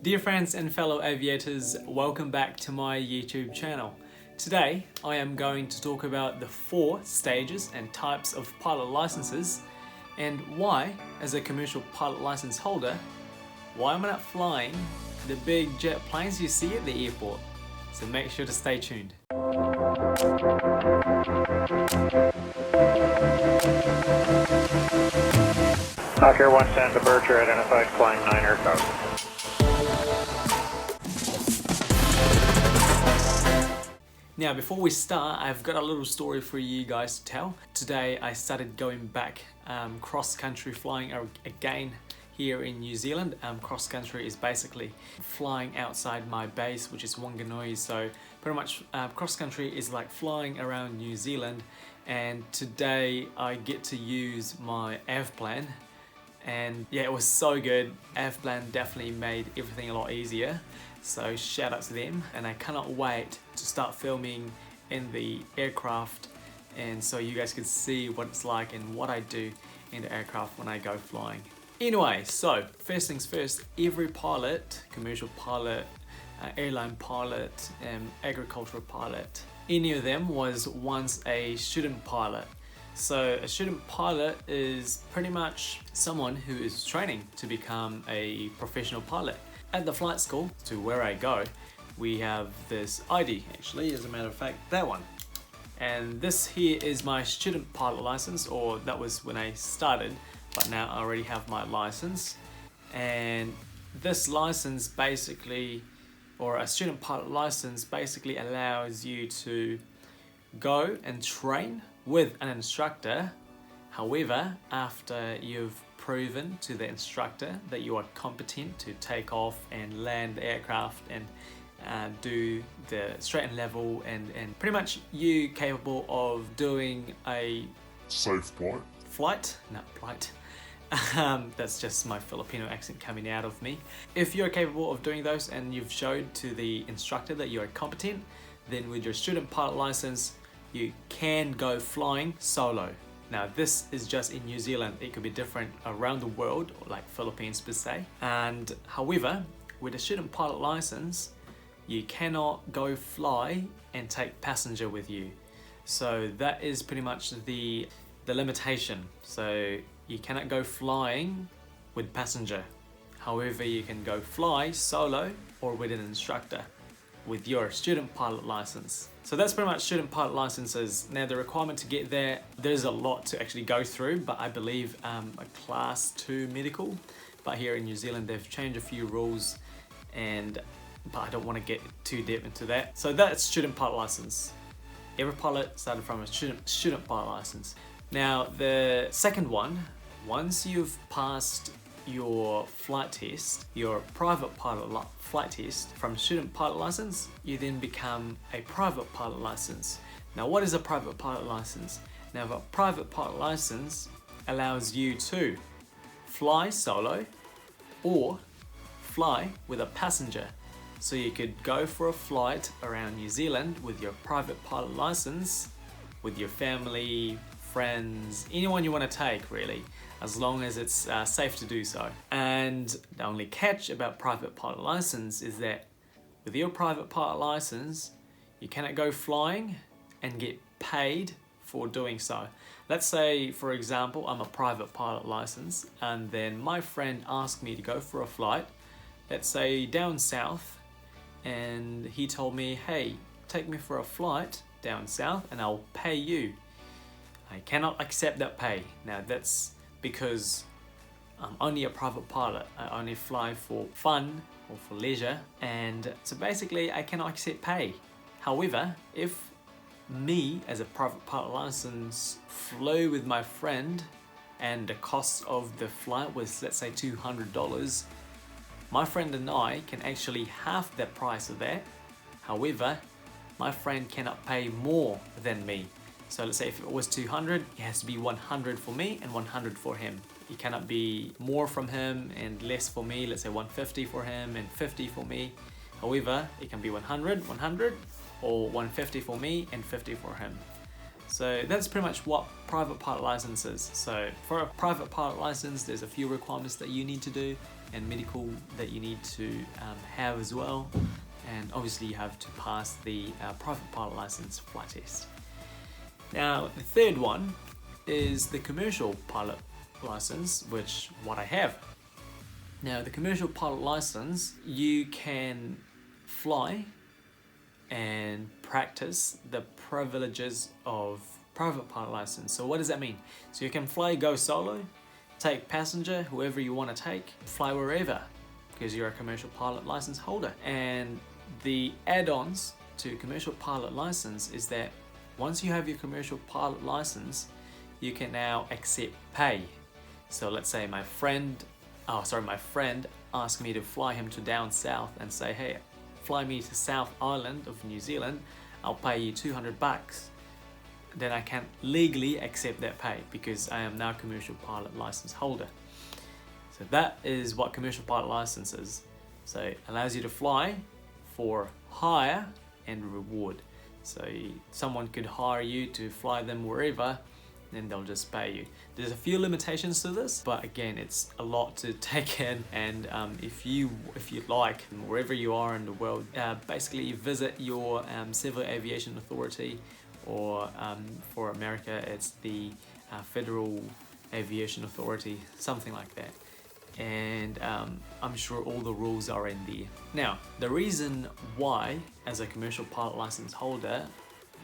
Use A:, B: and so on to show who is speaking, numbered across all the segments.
A: Dear friends and fellow aviators, welcome back to my YouTube channel. Today I am going to talk about the 4 stages and types of pilot licenses and why, as a commercial pilot license holder, why am I not flying the big jet planes you see at the airport. So make sure to stay tuned.
B: Hawker 110 departure identified flying 9 aircraft.
A: Now before we start, I've got a little story for you guys to tell. Today I started going back cross-country flying again here in New Zealand. Cross-country is basically flying outside my base, which is Wanganui. So pretty much cross-country is like flying around New Zealand, and today I get to use my Avplan. And yeah, it was so good. Avplan definitely made everything a lot easier. So shout out to them, and I cannot wait to start filming in the aircraft, and so you guys can see what it's like and what I do in the aircraft when I go flying. Anyway, so first things first, every pilot, commercial pilot, airline pilot, agricultural pilot, any of them was once a student pilot. So a student pilot is pretty much someone who is training to become a professional pilot. At the flight school, to where I go, we have this ID, actually, as a matter of fact, that one. And this here is my student pilot license, or that was when I started, but now I already have my license. And this license basically, or a student pilot license, basically allows you to go and train with an instructor. However, after you've proven to the instructor that you are competent to take off and land the aircraft and do the straight and level, and pretty much you capable of doing a
C: safe flight.
A: That's just my Filipino accent coming out of me. If you're capable of doing those and you've showed to the instructor that you are competent, then with your student pilot license you can go flying solo. Now this is just in New Zealand. It could be different around the world, like Philippines per se. And however, with a student pilot license, you cannot go fly and take passenger with you. So that is pretty much the limitation. So you cannot go flying with passenger. However, you can go fly solo or with an instructor with your student pilot license. So that's pretty much student pilot licenses. Now the requirement to get there, there's a lot to actually go through, but I believe a class 2 medical. But here in New Zealand they've changed a few rules, but I don't want to get too deep into that. So that's student pilot license. Every pilot started from a student pilot license. Now the second one, once you've passed your flight test, your private pilot flight test from student pilot license, you then become a private pilot license. Now what is a private pilot license? Now a private pilot license allows you to fly solo or fly with a passenger. So you could go for a flight around New Zealand with your private pilot license with your family, friends, anyone you want to take really, as long as it's safe to do so. And the only catch about private pilot license is that with your private pilot license, you cannot go flying and get paid for doing so. Let's say, for example, I'm a private pilot license, and then my friend asked me to go for a flight, let's say down south, and he told me, hey, take me for a flight down south and I'll pay you. I cannot accept that pay. Now that's because I'm only a private pilot. I only fly for fun or for leisure, and so basically I cannot accept pay. However, if me as a private pilot license flew with my friend and the cost of the flight was, let's say, $200, my friend and I can actually half the price of that. However, my friend cannot pay more than me. So let's say if it was 200, it has to be 100 for me and 100 for him. It cannot be more from him and less for me. Let's say 150 for him and 50 for me. However, it can be 100, 100, or 150 for me and 50 for him. So that's pretty much what private pilot license is. So for a private pilot license, there's a few requirements that you need to do. and medical that you need to have as well. And obviously you have to pass the private pilot license flight test. Now the third one is the commercial pilot license, which what I have. Now the commercial pilot license, you can fly and practice the privileges of private pilot license. So what does that mean? So you can fly, go solo, take passenger, whoever you want to take, fly wherever, because you're a commercial pilot license holder. And the add-ons to commercial pilot license is that once you have your commercial pilot license, you can now accept pay. So let's say my friend asked me to fly him to down south and say, hey, fly me to South Island of New Zealand, I'll pay you 200 bucks. Then I can legally accept that pay because I am now commercial pilot license holder. So that is what commercial pilot license is. So it allows you to fly for hire and reward. So someone could hire you to fly them wherever, then they'll just pay you. There's a few limitations to this, but again, it's a lot to take in. And if you like, wherever you are in the world, basically you visit your Civil Aviation Authority, or for America, it's the Federal Aviation Authority, something like that. And I'm sure all the rules are in there. Now, the reason why, as a commercial pilot license holder,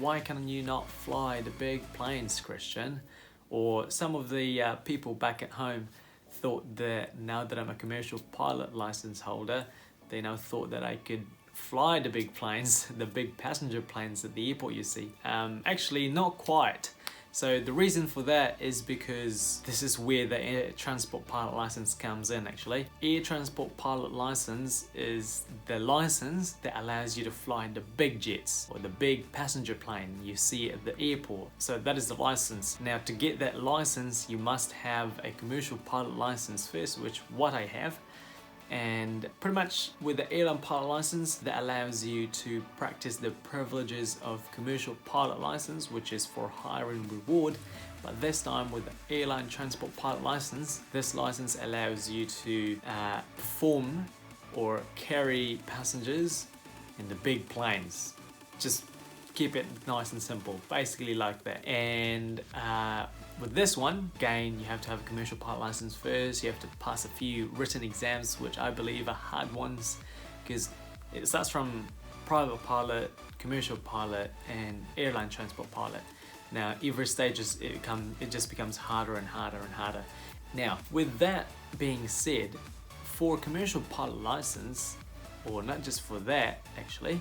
A: why can you not fly the big planes, Christian? Or some of the people back at home thought that now that I'm a commercial pilot license holder, they now thought that I could fly the big planes, the big passenger planes at the airport you see. Actually, not quite. So the reason for that is because this is where the air transport pilot license comes in actually. Air transport pilot license is the license that allows you to fly the big jets or the big passenger plane you see at the airport. So that is the license. Now to get that license, you must have a commercial pilot license first, which what I have. And pretty much with the airline pilot license, that allows you to practice the privileges of commercial pilot license, which is for hire and reward. But this time with the airline transport pilot license, this license allows you to perform or carry passengers in the big planes. Just keep it nice and simple, basically like that. And with this one, again, you have to have a commercial pilot license first. You have to pass a few written exams, which I believe are hard ones, because it starts from private pilot, commercial pilot, and airline transport pilot. Now, every stage it just becomes harder and harder and harder. Now, with that being said, for a commercial pilot license, or not just for that actually,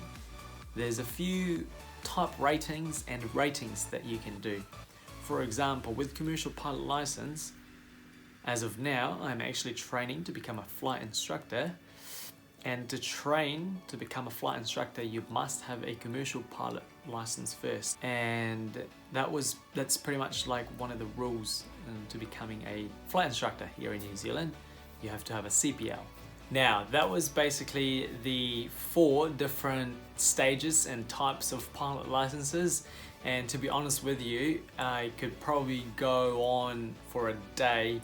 A: there's a few type ratings and ratings that you can do. For example, with commercial pilot license, as of now, I'm actually training to become a flight instructor. And to train to become a flight instructor, you must have a commercial pilot license first. And that's pretty much like one of the rules to becoming a flight instructor here in New Zealand. You have to have a CPL. Now, that was basically the 4 different stages and types of pilot licenses. And to be honest with you, I could probably go on for a day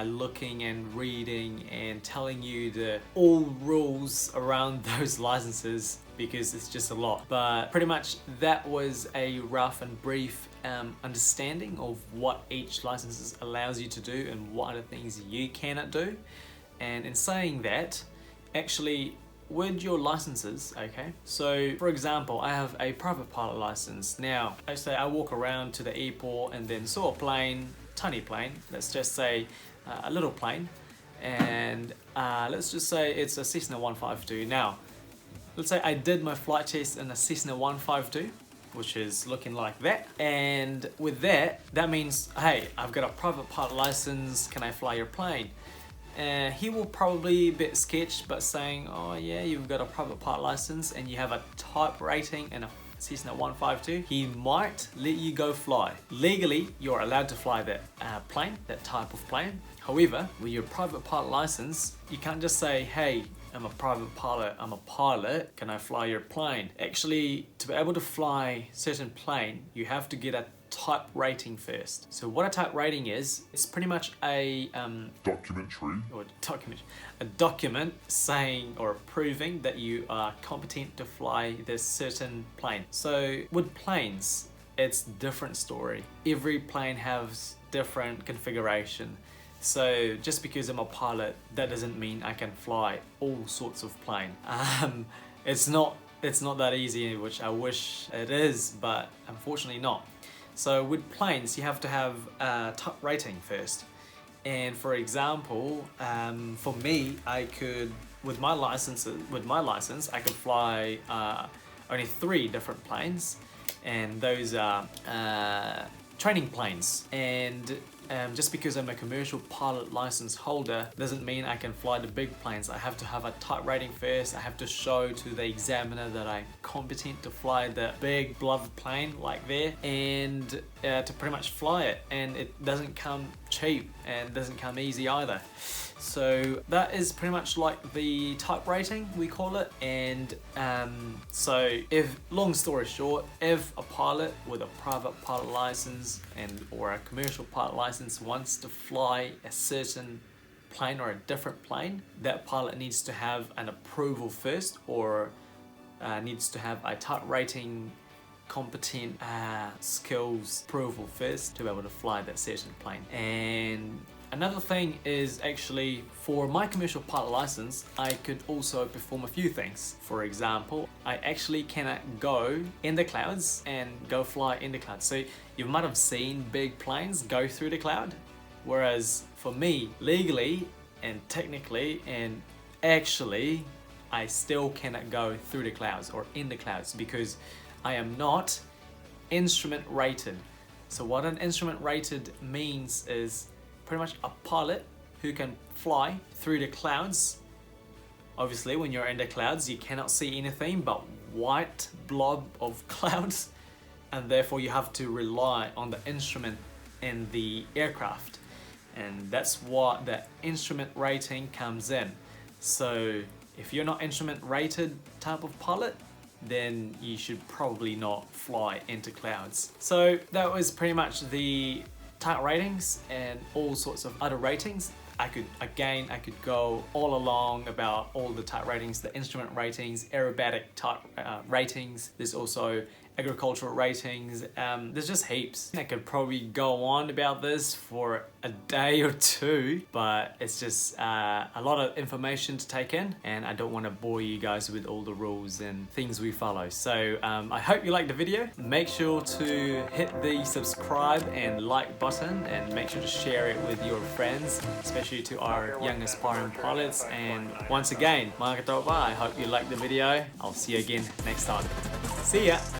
A: looking and reading and telling you the all rules around those licenses, because it's just a lot. But pretty much that was a rough and brief understanding of what each license allows you to do and what are the things you cannot do. And in saying that, actually with your licenses, okay, so for example, I have a private pilot license. Now, I say I walk around to the airport and then saw a plane, tiny plane, let's just say a little plane, and let's just say it's a Cessna 152. Now, let's say I did my flight test in a Cessna 152, which is looking like that, and with that means, hey, I've got a private pilot license, can I fly your plane? He will probably be a bit sketched, but saying, oh yeah, you've got a private pilot license and you have a type rating in a Cessna 152, he might let you go fly. Legally, you're allowed to fly that plane, that type of plane. However, with your private pilot license, you can't just say, hey, I'm a private pilot, I'm a pilot, can I fly your plane? Actually, to be able to fly certain plane, you have to get a type rating first. So what a type rating is, it's pretty much a document saying or proving that you are competent to fly this certain plane. So with planes, it's different story. Every plane has different configuration. So just because I'm a pilot, that doesn't mean I can fly all sorts of plane. It's not that easy, which I wish it is, but unfortunately not. So with planes, you have to have a type rating first. And for example, for me, I could, with my license, I could fly only 3 different planes, and those are training planes. And just because I'm a commercial pilot license holder doesn't mean I can fly the big planes. I have to have a type rating first. I have to show to the examiner that I'm competent to fly the big beloved plane like there, and to pretty much fly it. And it doesn't come cheap and doesn't come easy either. So that is pretty much like the type rating, we call it. And so if, long story short, if a pilot with a private pilot license or a commercial pilot license wants to fly a certain plane or a different plane, that pilot needs to have an approval first, or needs to have a type rating competent skills approval first to be able to fly that certain plane. And another thing is, actually, for my commercial pilot license, I could also perform a few things. For example, I actually cannot go in the clouds and go fly in the clouds. So you might have seen big planes go through the cloud, whereas for me, legally and technically and actually, I still cannot go through the clouds or in the clouds because I am not instrument rated. So what an instrument rated means is pretty much a pilot who can fly through the clouds. Obviously, when you're in the clouds, you cannot see anything but white blob of clouds, and therefore you have to rely on the instrument in the aircraft, and that's what the instrument rating comes in. So if you're not instrument rated type of pilot, then you should probably not fly into clouds. So that was pretty much the type ratings and all sorts of other ratings. I could go all along about all the type ratings, the instrument ratings, aerobatic type ratings. There's also agricultural ratings. There's just heaps. I could probably go on about this for a day or two, but it's just a lot of information to take in, and I don't want to bore you guys with all the rules and things we follow. So I hope you liked the video. Make sure to hit the subscribe and like button, and make sure to share it with your friends, especially to our young aspiring pilots. And once again, mga katopa, I hope you liked the video. I'll see you again next time. See ya!